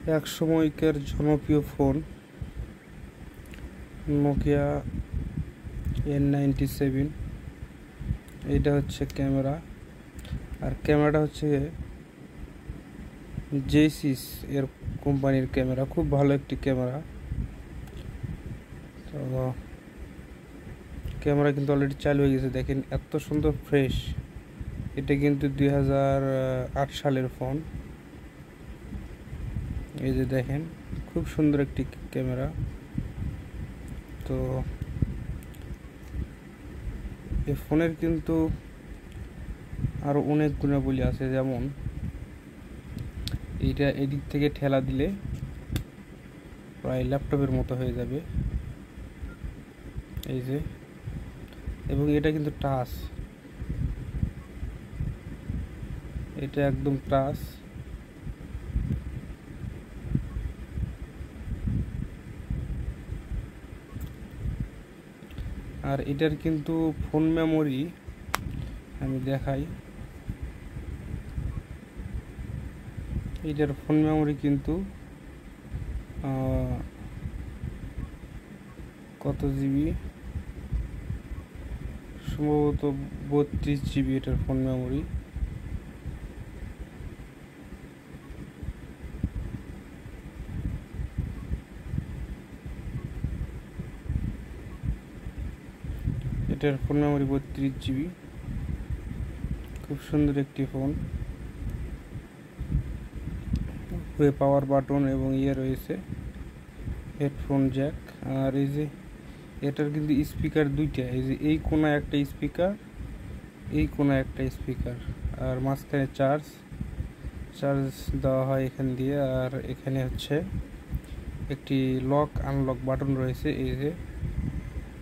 এক সময়কার জনপ্রিয় ফোন নোকিয়া N97। এটা হচ্ছে ক্যামেরা, আর ক্যামেরাটা হচ্ছে জেসিস এর কোম্পানির ক্যামেরা, খুব ভালো একটি ক্যামেরা। তো ক্যামেরা কিন্তু অলরেডি চালু হয়ে গেছে, দেখেন এত সুন্দর ফ্রেশ। এটা কিন্তু 2008 সালের ফোন। এই যে দেখেন খুব সুন্দর একটি ক্যামেরা। তো এই ফোনের কিন্তু আরো অনেক গুণাবলী আছে, যেমন এইটা এদিক থেকে ঠেলা দিলে প্রায় ল্যাপটপের মতো হয়ে যাবে, এই যে। এবং এটা কিন্তু টাচ, এটা একদম টাচ। আর এটার কিন্তু ফোন মেমোরি আমি দেখাই, এটার ফোন মেমোরি কিন্তু কত জিবি, সম্ভবত 32 জিবি এটার ফোন মেমোরি। এটার ফোন মেমোরি 32 জিবি, খুব সুন্দর একটি ফোন। পাওয়ার বাটন এবং রয়েছে হেডফোন জ্যাক। আর এই যে এটার কিন্তু স্পিকার দুইটা, এই যে এই কোনায় একটা স্পিকার, এই কোনায় একটা স্পিকার, আর মাঝখানে চার্জ দেওয়া হয় এখান দিয়ে। আর এখানে হচ্ছে একটি লক আনলক বাটন রয়েছে, এই যে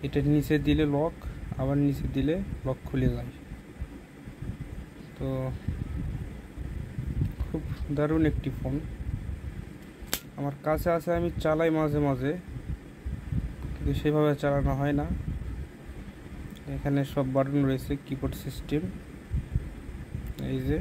এটা নিচে দিলে লক, আবার নিচে দিলে লক খুলে যায়। তো খুব দারুণ একটি ফোন, আমার কাছে আছে, আমি চালাই মাঝে মাঝে, কিন্তু সেভাবে চালানো হয় না। এখানে সব বাটন রয়েছে, কিবোর্ড সিস্টেম, এই যে